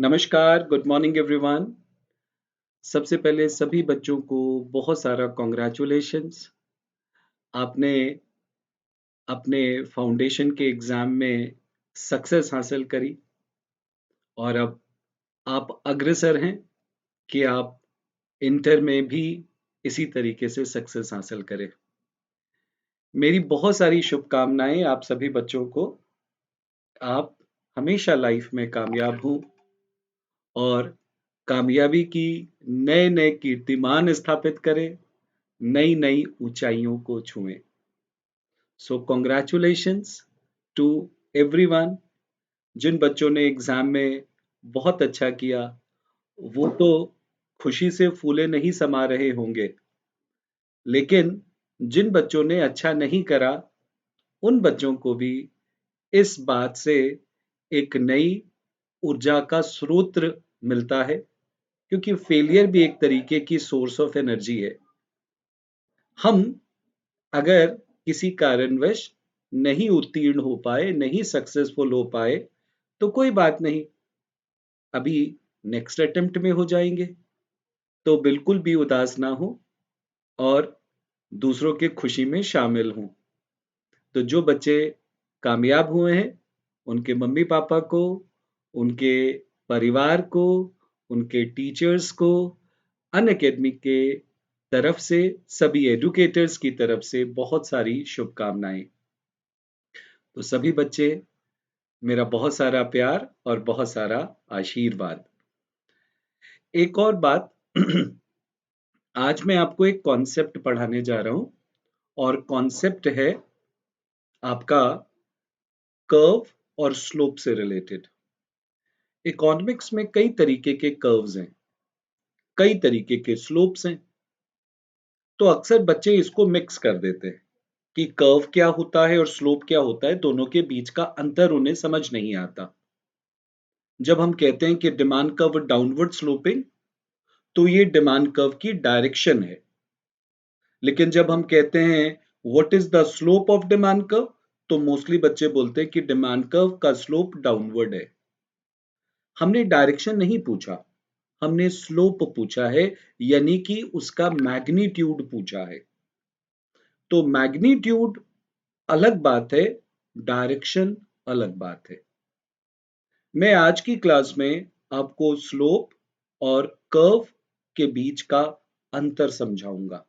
नमस्कार, good morning everyone. सबसे पहले सभी बच्चों को बहुत सारा कांग्रेचुलेशंस। आपने अपने फाउंडेशन के एग्ज़ाम में सक्सेस हासिल करी और अब आप अग्रसर हैं कि आप इंटर में भी इसी तरीके से सक्सेस हासिल करें। मेरी बहुत सारी शुभकामनाएँ आप सभी बच्चों को। आप हमेशा लाइफ में कामयाब हों और कामयाबी की नए-नए कीर्तिमान स्थापित करें, नई-नई ऊंचाइयों को छुएं। So congratulations to everyone. जिन बच्चों ने एग्जाम में बहुत अच्छा किया, वो तो खुशी से फूले नहीं समा रहे होंगे, लेकिन जिन बच्चों ने अच्छा नहीं करा, उन बच्चों को भी इस बात से एक नई ऊर्जा का स्रोत मिलता है, क्योंकि फेलियर भी एक तरीके की सोर्स ऑफ एनर्जी है। हम अगर किसी कारणवश नहीं उत्तीर्ण हो पाए, नहीं सक्सेसफुल हो पाए, तो कोई बात नहीं, अभी नेक्स्ट अटेम्प्ट में हो जाएंगे। तो बिल्कुल भी उदास ना हो और दूसरों के खुशी में शामिल हों। तो जो बच्चे कामयाब हुए हैं, उनके मम्मी पापा को, उनके परिवार को, उनके टीचर्स को, अनअकैडमी के तरफ से, सभी एडुकेटर्स की तरफ से बहुत सारी शुभकामनाएं। तो सभी बच्चे, मेरा बहुत सारा प्यार और बहुत सारा आशीर्वाद। एक और बात, आज मैं आपको एक कॉन्सेप्ट पढ़ाने जा रहा हूं और कॉन्सेप्ट है आपका कर्व और स्लोप से रिलेटेड। इकोनॉमिक्स में कई तरीके के कर्व्स हैं, कई तरीके के स्लोप्स हैं। तो अक्सर बच्चे इसको मिक्स कर देते हैं कि कर्व क्या होता है और स्लोप क्या होता है, दोनों के बीच का अंतर उन्हें समझ नहीं आता। जब हम कहते हैं कि डिमांड कर्व डाउनवर्ड स्लोपिंग, तो ये डिमांड कर्व की डायरेक्शन है। लेकिन जब हम कहते हैं what is the slope of demand curve, तो मोस्टली बच्चे बोलते हैं कि डिमांड कर्व का स्लोप डाउनवर्ड है। हमने डायरेक्शन नहीं पूछा, हमने स्लोप पूछा है, यानी कि उसका मैग्नीट्यूड पूछा है। तो मैग्नीट्यूड अलग बात है, डायरेक्शन अलग बात है। मैं आज की क्लास में आपको स्लोप और कर्व के बीच का अंतर समझाऊंगा।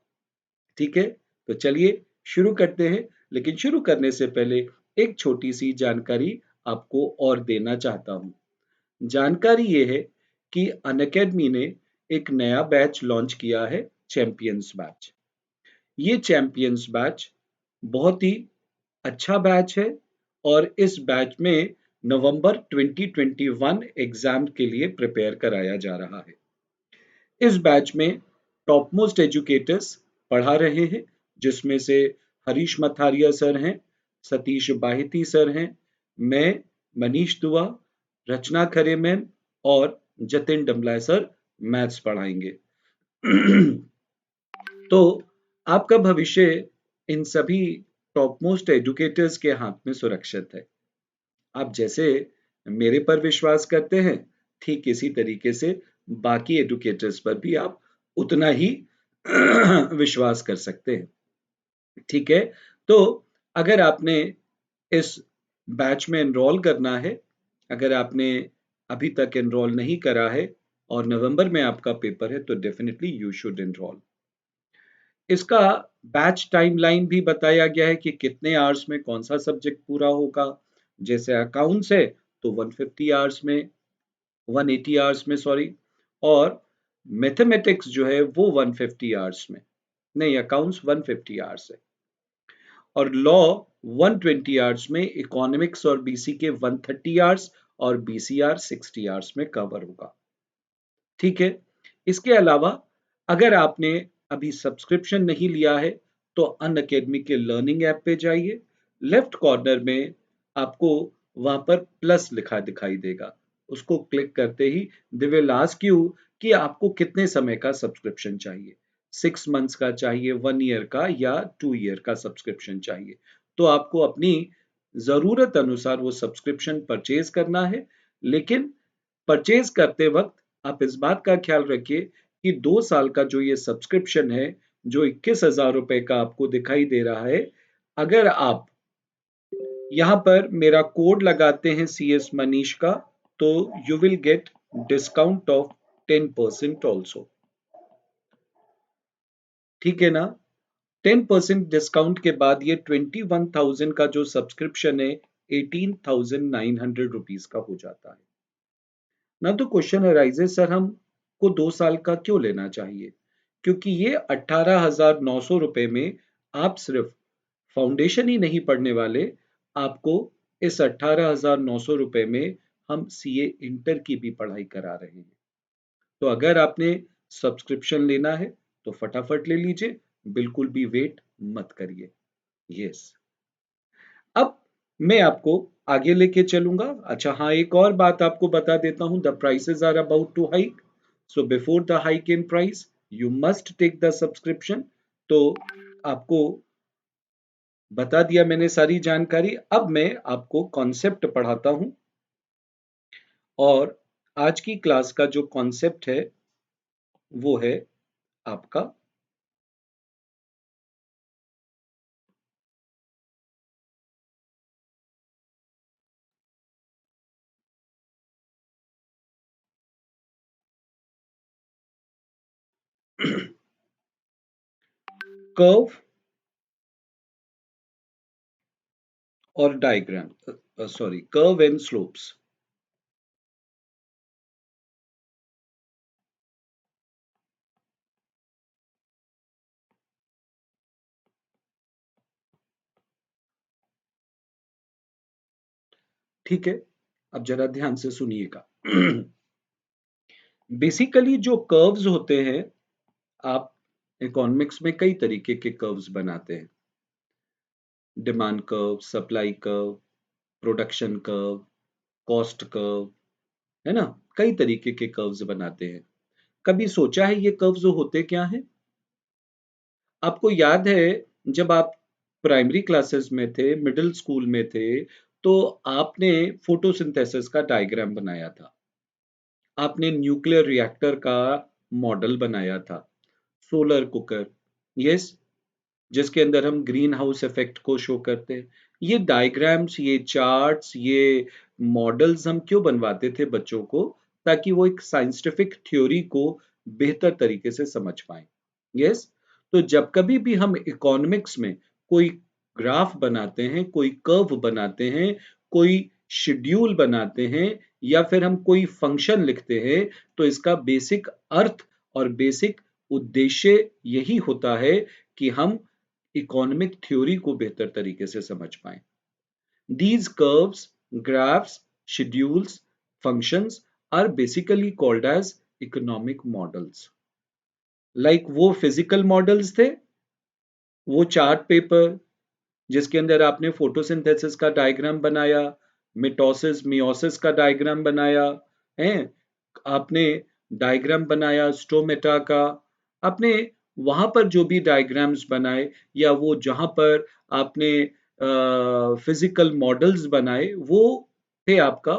ठीक है, तो चलिए शुरू करते हैं। लेकिन शुरू करने से पहले एक छोटी सी जानकारी आपको और देना चाहता हूं। जानकारी ये है कि अनअकैडमी ने एक नया बैच लॉन्च किया है, चैंपियंस बैच। ये चैंपियंस बैच बहुत ही अच्छा बैच है और इस बैच में नवंबर 2021 एग्जाम के लिए प्रिपेयर कराया जा रहा है। इस बैच में टॉप मोस्ट एजुकेटर्स पढ़ा रहे हैं, जिसमें से हरीश मथारिया सर हैं, सतीश बाहिती सर हैं, मैं, मनीष दुआ, रचना खरे मैम और जतिन डमलाय सर मैथ्स पढ़ाएंगे। तो आपका भविष्य इन सभी टॉप मोस्ट एजुकेटर्स के हाथ में सुरक्षित है। आप जैसे मेरे पर विश्वास करते हैं, ठीक इसी तरीके से बाकी एडुकेटर्स पर भी आप उतना ही विश्वास कर सकते हैं। ठीक है, तो अगर आपने इस बैच में एनरोल करना है, अगर आपने अभी तक एनरोल नहीं करा है और नवंबर में आपका पेपर है, तो डेफिनेटली यू शुड एनरोल। इसका बैच टाइमलाइन भी बताया गया है कि कितने आवर्स में कौन सा सब्जेक्ट पूरा होगा। जैसे अकाउंट्स है तो 150 आवर्स में, 180 आवर्स में सॉरी, और मैथमेटिक्स जो है वो 150 आवर्स में, नहीं अकाउंट्स 150 आवर्स है, और लॉ 120 आवर्स में, इकोनॉमिक्स और बीसी के 130 आवर्स और बीसीआर 60 आवर्स में कवर होगा। ठीक है, इसके अलावा अगर आपने अभी सब्सक्रिप्शन नहीं लिया है, तो अनअकैडमी के लर्निंग ऐप पे जाइए। लेफ्ट कॉर्नर में आपको वहां पर प्लस लिखा दिखाई देगा, उसको क्लिक करते ही दे विल आस्क यू कि आपको कितने समय का सब्सक्रिप्शन चाहिए, 6 मंथ्स का चाहिए, 1 ईयर का या 2 ईयर का सब्सक्रिप्शन चाहिए। तो आपको अपनी जरूरत अनुसार वो सब्सक्रिप्शन परचेज करना है। लेकिन परचेज करते वक्त आप इस बात का ख्याल रखिए कि 2 साल का जो ये सब्सक्रिप्शन है, जो 21,000 रुपए का आपको दिखाई दे रहा है, अगर आप यहाँ पर मेरा कोड लगाते हैं CS मनीष का, तो you will get discount of 10% also. ठीक है ना? 10% डिस्काउंट के बाद ये 21,000 का जो सब्सक्रिप्शन है, 18,900 रुपीज का हो जाता है ना। तो क्वेश्चन अराइजेस, सर हमको 2 साल का क्यों लेना चाहिए? क्योंकि ये 18,900 रुपए में आप सिर्फ फाउंडेशन ही नहीं पढ़ने वाले, आपको इस 18,900 रुपए में हम CA इंटर की भी पढ़ाई करा रहे हैं। तो अगर आपने सब्सक्रिप्शन लेना है तो फटाफट ले लीजिए, बिल्कुल भी वेट मत करिए। यस। अब मैं आपको आगे लेके चलूंगा। अच्छा हाँ, एक और बात आपको बता देता हूँ, the prices are about to hike, so before the hike in price you must take the subscription. तो आपको बता दिया मैंने सारी जानकारी। अब मैं आपको कॉन्सेप्ट पढ़ाता हूँ, और आज की क्लास का जो कॉन्सेप्ट है वो है आपका कर्व और diagram, sorry, curve and slopes. ठीक है, अब जरा ध्यान से सुनिएगा। बेसिकली जो कर्व्स होते हैं, आप इकोनॉमिक्स में कई तरीके के कर्व्स बनाते हैं। Demand curve, supply curve, production curve, cost curve, है ना? कई तरीके के कर्व्स बनाते हैं। कभी सोचा है ये कर्व्स होते क्या हैं? आपको याद है, जब आप प्राइमरी क्लासेस में थे, मिडिल स्कूल में थे, तो आपने फोटोसिंथेसिस का डायग्राम बनाया था। आपने न्यूक्लियर रिएक्टर का मॉडल बनाया था, सोलर कुकर, यस, जिसके अंदर हम ग्रीन हाउस इफेक्ट को शो करते हैं। ये डायग्राम्स, ये चार्ट्स, ये मॉडल्स हम क्यों बनवाते थे बच्चों को? ताकि वो एक साइंटिफिक थ्योरी को बेहतर तरीके से समझ पाए। यस। तो जब कभी भी हम इकोनॉमिक्स में कोई ग्राफ बनाते हैं, कोई कर्व बनाते हैं, कोई शेड्यूल बनाते हैं, या फिर हम कोई फंक्शन लिखते हैं, तो इसका बेसिक अर्थ और बेसिक उद्देश्य यही होता है कि हम इकोनॉमिक थ्योरी को बेहतर तरीके से समझ पाएं। These curves, graphs, schedules, functions are basically called as economic models. Like वो फिजिकल मॉडल्स थे, वो चार्ट पेपर जिसके अंदर आपने फोटोसिंथेसिस का डायग्राम बनाया, मिटोसिस मियोसिस का डायग्राम बनाया है, आपने डायग्राम बनाया स्टोमेटा का, आपने वहां पर जो भी डायग्राम्स बनाए, या वो जहां पर आपने फिजिकल मॉडल्स बनाए, वो थे आपका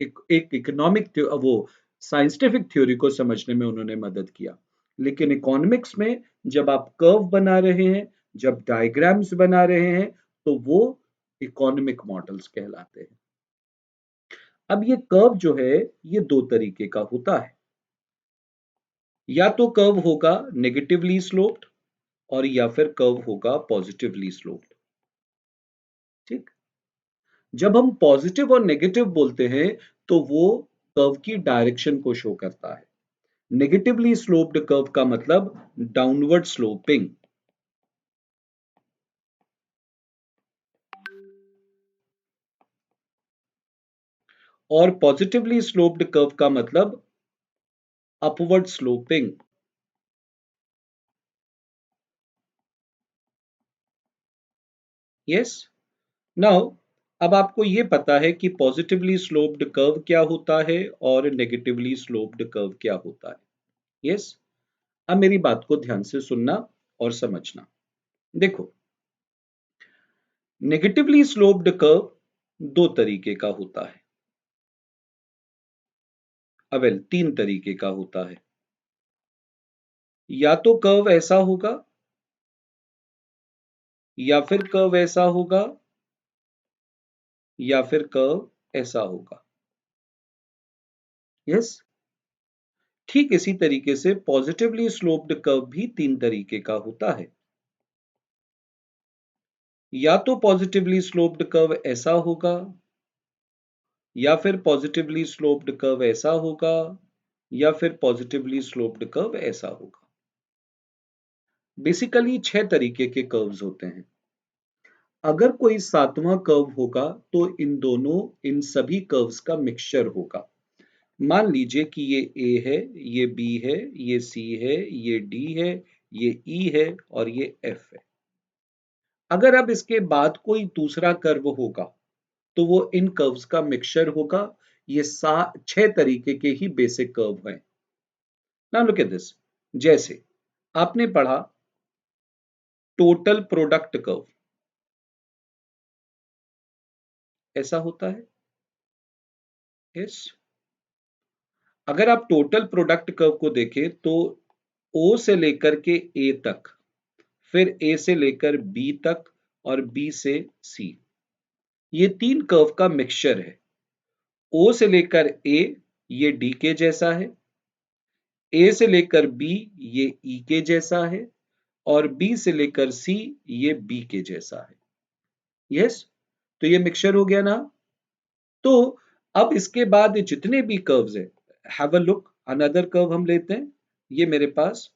एक इकोनॉमिक, वो साइंटिफिक थ्योरी को समझने में उन्होंने मदद किया। लेकिन इकोनॉमिक्स में जब आप कर्व बना रहे हैं, जब डायग्राम्स बना रहे हैं, तो वो इकोनॉमिक मॉडल्स कहलाते हैं। अब ये कर्व जो है, ये दो तरीके का होता है। या तो कर्व होगा नेगेटिवली स्लोप्ड, और या फिर कर्व होगा पॉजिटिवली स्लोप्ड। ठीक। जब हम पॉजिटिव और नेगेटिव बोलते हैं, तो वो कर्व की डायरेक्शन को शो करता है। नेगेटिवली स्लोप्ड कर्व का मतलब डाउनवर्ड स्लोपिंग, और पॉजिटिवली स्लोप्ड कर्व का मतलब अपवर्ड स्लोपिंग। यस। नाउ, अब आपको ये पता है कि पॉजिटिवली स्लोप्ड कर्व क्या होता है और नेगेटिवली स्लोप्ड कर्व क्या होता है। यस। अब मेरी बात को ध्यान से सुनना और समझना। देखो, नेगेटिवली स्लोप्ड कर्व दो तरीके का होता है। वेल 3 तरीके का होता है। या तो कर्व ऐसा होगा, या फिर कर्व ऐसा होगा, या फिर कर्व ऐसा होगा। यस। ठीक इसी तरीके से पॉजिटिवली स्लोप्ड कर्व भी 3 तरीके का होता है। या तो पॉजिटिवली स्लोप्ड कर्व ऐसा होगा, या फिर पॉजिटिवली स्लोप्ड कर्व ऐसा होगा, या फिर पॉजिटिवली स्लोप्ड कर्व ऐसा होगा। बेसिकली 6 तरीके के कर्व्स होते हैं। अगर कोई 7वां कर्व होगा तो इन सभी कर्व्स का मिक्सचर होगा। मान लीजिए कि ये ए है, ये बी है, ये सी है, ये डी है, ये ई है और ये एफ है। अगर अब इसके बाद कोई दूसरा कर्व होगा तो वो इन कर्व्स का मिक्सचर होगा। ये 6 तरीके के ही बेसिक कर्व हैं। Now look at this. जैसे आपने पढ़ा टोटल प्रोडक्ट कर्व, ऐसा होता है। यस। अगर आप टोटल प्रोडक्ट कर्व को देखें तो ओ से लेकर के ए तक, फिर ए से लेकर बी तक और बी से सी, ये 3 कर्व का मिक्सचर है। ओ से लेकर ए ये डी के जैसा है, ए से लेकर बी ये ई के जैसा है और बी से लेकर सी ये बी के जैसा है। यस। तो ये मिक्सचर हो गया ना। तो अब इसके बाद जितने भी कर्व्स हैं, have a look. Another curve हम लेते हैं। ये मेरे पास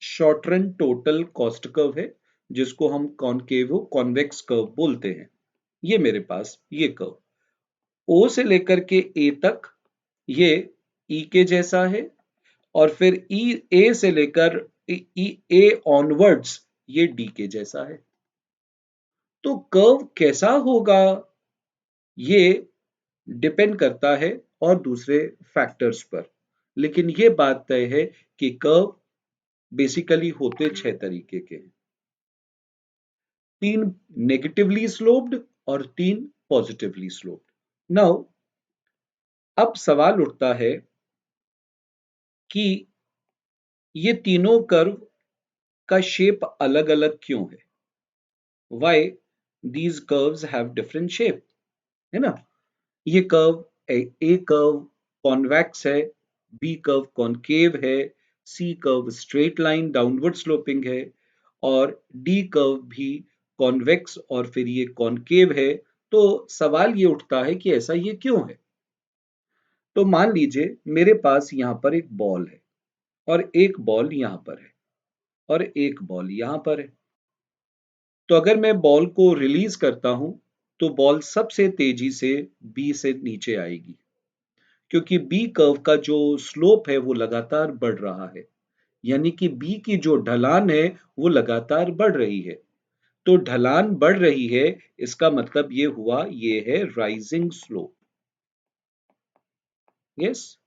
short run total cost curve है, जिसको हम कॉनकेव कॉन्वेक्स कर्व बोलते हैं। ये मेरे पास ये कर्व ओ से लेकर के ए तक ये ई के जैसा है और फिर ई ए से लेकर ई ए ऑनवर्ड्स ये डी के जैसा है। तो कर्व कैसा होगा ये डिपेंड करता है और दूसरे फैक्टर्स पर, लेकिन ये बात तय है कि कर्व बेसिकली होते 6 तरीके के हैं। 3 नेगेटिवली स्लोप्ड और 3 पॉजिटिवली स्लोप्ड। नाउ अब सवाल उठता है कि ये तीनों कर्व का शेप अलग-अलग क्यों है? Why these curves have different shape? है ना? ये कर्व ए कर्व कॉन्वेक्स है, बी कर्व कॉनकेव है, C curve straight line downward sloping है और डी कर्व भी कॉन्वेक्स और फिर ये कॉनकेव है। तो सवाल ये उठता है कि ऐसा ये क्यों है? तो मान लीजिए मेरे पास यहाँ पर एक बॉल है और एक बॉल यहाँ पर है और एक बॉल यहाँ पर है। तो अगर मैं बॉल को रिलीज करता हूं तो बॉल सबसे तेजी से बी से नीचे आएगी, क्योंकि बी कर्व का जो स्लोप है वो लगातार बढ़ रहा है, यानी कि बी की जो ढलान है वो लगातार बढ़ रही है। तो ढलान बढ़ रही है, इसका मतलब ये हुआ ये है rising slope. Yes,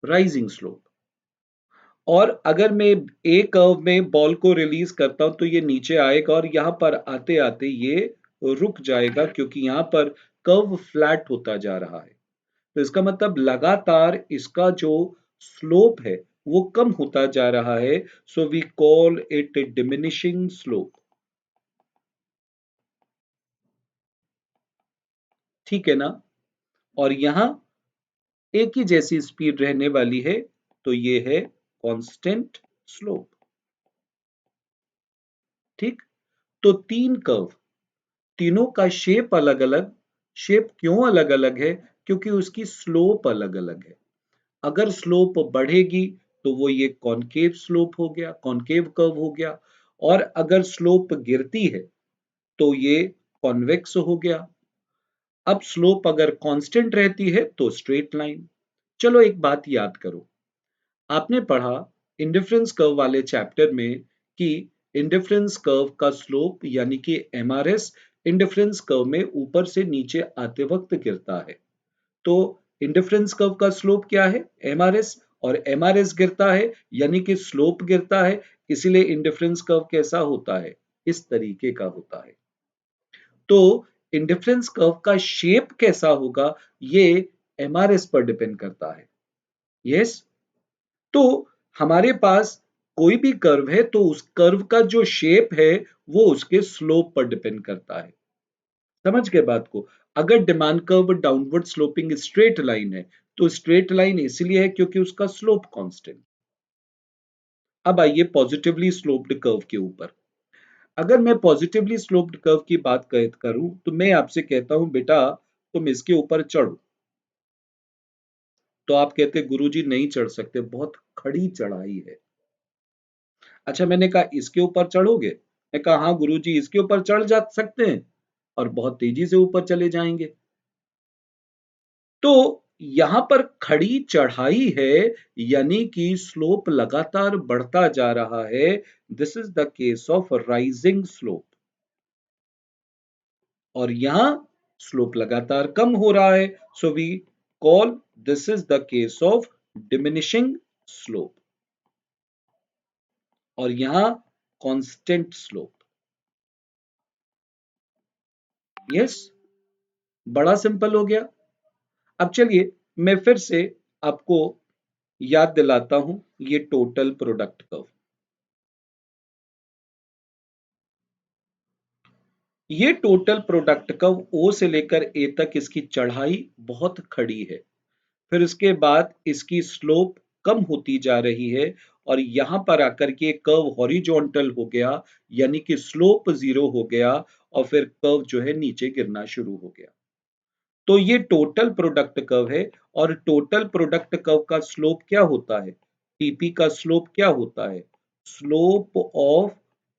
rising slope. और अगर मैं ए कर्व में बॉल को रिलीज करता हूं तो ये नीचे आएगा और यहां पर आते आते ये रुक जाएगा, क्योंकि यहां पर कर्व फ्लैट होता जा रहा है। तो इसका मतलब लगातार इसका जो स्लोप है वो कम होता जा रहा है। So we call it diminishing slope. ठीक है ना। और यहां एक ही जैसी स्पीड रहने वाली है, तो ये है कांस्टेंट स्लोप। ठीक। तो 3 कर्व, तीनों का शेप अलग अलग। शेप क्यों अलग अलग है? क्योंकि उसकी स्लोप अलग अलग है। अगर स्लोप बढ़ेगी तो वो ये कॉनकेव स्लोप हो गया, कॉनकेव कर्व हो गया। और अगर स्लोप गिरती है तो ये कॉन्वेक्स हो गया। अब स्लोप अगर कांस्टेंट रहती है तो स्ट्रेट लाइन। चलो एक बात याद करो। आपने पढ़ा इंडिफरेंस कर्व वाले चैप्टर में कि इंडिफरेंस कर्व का स्लोप यानी कि एमआरएस इंडिफरेंस कर्व में ऊपर से नीचे आते वक्त गिरता है। तो इंडिफरेंस कर्व का स्लोप क्या है? एमआरएस। और एमआरएस गिरता है यानी कि स्लोप गिरता है, इसीलिए इंडिफरेंस कर्व कैसा होता है? इस तरीके का होता है। तो इंडिफरेंस कर्व का शेप कैसा होगा ये MRS पर डिपेंड करता है। यस, तो हमारे पास कोई भी कर्व है तो उस कर्व का जो शेप है वो उसके स्लोप पर डिपेंड करता है। समझ गए बात को? अगर demand curve downward sloping straight line है तो स्ट्रेट लाइन इसलिए है क्योंकि उसका स्लोप कांस्टेंट। अब आइए पॉजिटिवली स्लोप्ड कर्व के ऊपर। अगर मैं पॉजिटिवली स्लोप्ड कर्व की बात करूं तो मैं आपसे कहता हूं बेटा तुम इसके ऊपर चढ़ो, तो आप कहते गुरुजी नहीं चढ़ सकते, बहुत खड़ी चढ़ाई है। अच्छा, मैंने कहा इसके ऊपर चढ़ोगे? मैं कहा हाँ गुरुजी इसके ऊपर चढ़ जा सकते हैं, और बहुत तेजी से ऊपर चले जाएंगे। तो यहां पर खड़ी चढ़ाई है, यानी कि स्लोप लगातार बढ़ता जा रहा है। This is the case of rising slope. और यहां स्लोप लगातार कम हो रहा है, so we call this is the case of diminishing slope. और यहां कांस्टेंट स्लोप। यस, बड़ा सिंपल हो गया। अब चलिए मैं फिर से आपको याद दिलाता हूं ये टोटल प्रोडक्ट कर्व। ये टोटल प्रोडक्ट कर्व ओ से लेकर ए तक इसकी चढ़ाई बहुत खड़ी है, फिर उसके बाद इसकी स्लोप कम होती जा रही है, और यहां पर आकर के कर्व हॉरिजॉन्टल हो गया, यानी कि स्लोप जीरो हो गया, और फिर कर्व जो है नीचे गिरना शुरू हो गया। तो ये टोटल प्रोडक्ट कर्व है, और टोटल प्रोडक्ट कर्व का स्लोप क्या होता है? टीपी का स्लोप क्या होता है? Slope of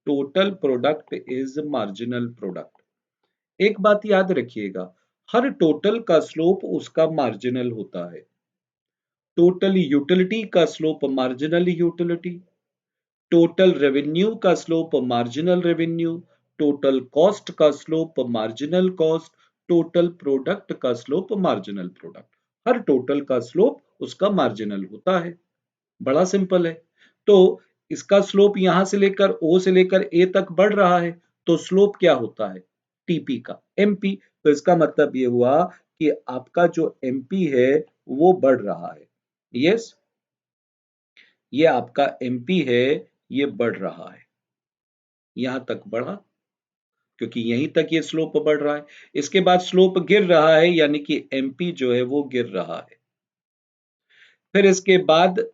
total product is marginal product. एक बात याद रखिएगा, हर टोटल का स्लोप उसका मार्जिनल होता है। टोटल यूटिलिटी का slope marginal utility, total revenue का slope marginal revenue, total cost का slope marginal cost, total product का स्लोप मार्जिनल प्रोडक्ट। हर टोटल का स्लोप उसका मार्जिनल होता है। बड़ा सिंपल है। तो इसका स्लोप यहां से लेकर ओ से लेकर ए तक बढ़ रहा है, तो स्लोप क्या होता है? टीपी का एमपी। तो इसका मतलब ये हुआ कि आपका जो एमपी है वो बढ़ रहा है। यस, ये आपका एमपी है, ये बढ़ रहा है। यहां तक बढ़ा क्योंकि यहीं तक ये स्लोप बढ़ रहा है। इसके बाद स्लोप गिर रहा है, यानी कि एमपी जो है वो गिर रहा है। फिर इसके बाद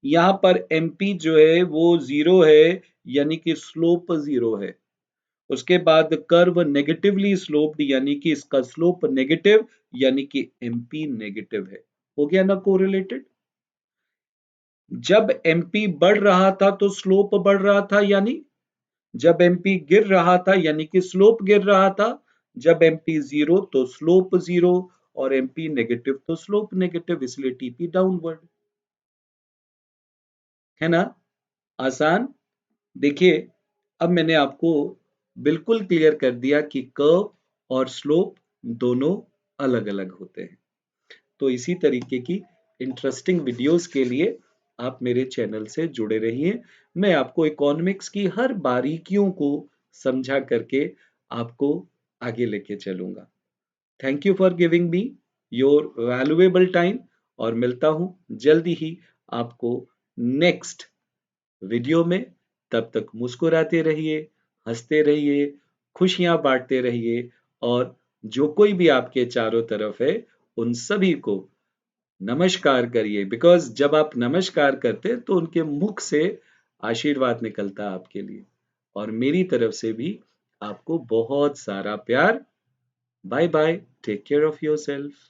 यहां पर एमपी जो है वो जीरो है, यानी कि स्लोप जीरो है। उसके बाद कर्व नेगेटिवली स्लोप्ड, यानी कि इसका स्लोप नेगेटिव, यानी कि एमपी नेगेटिव है। हो गया ना कोरिलेटेड? जब एमपी बढ़ रहा था तो स्लोप बढ़ रहा था, यानी जब एमपी गिर रहा था यानी कि स्लोप गिर रहा था। जब एमपी जीरो तो स्लोप जीरो, और एमपी नेगेटिव तो स्लोप नेगेटिव, इसलिए टीपी डाउनवर्ड। है ना आसान? देखिए, अब मैंने आपको बिल्कुल क्लियर कर दिया कि कर्व और स्लोप दोनों अलग अलग होते हैं। तो इसी तरीके की इंटरेस्टिंग वीडियोस के लिए आप मेरे चैनल से जुड़े रहिए। मैं आपको इकोनॉमिक्स की हर बारीकियों को समझा करके आपको आगे लेके चलूंगा। Thank you for giving me your valuable time, और मिलता हूं जल्दी ही आपको नेक्स्ट वीडियो में। तब तक मुस्कुराते रहिए, हंसते रहिए, खुशियां बांटते रहिए, और जो कोई भी आपके चारों तरफ है उन सभी को नमस्कार करिए, बिकॉज जब आप नमस्कार करते हैं तो उनके मुख से आशीर्वाद निकलता है आपके लिए। और मेरी तरफ से भी आपको बहुत सारा प्यार। Bye bye, take care of yourself.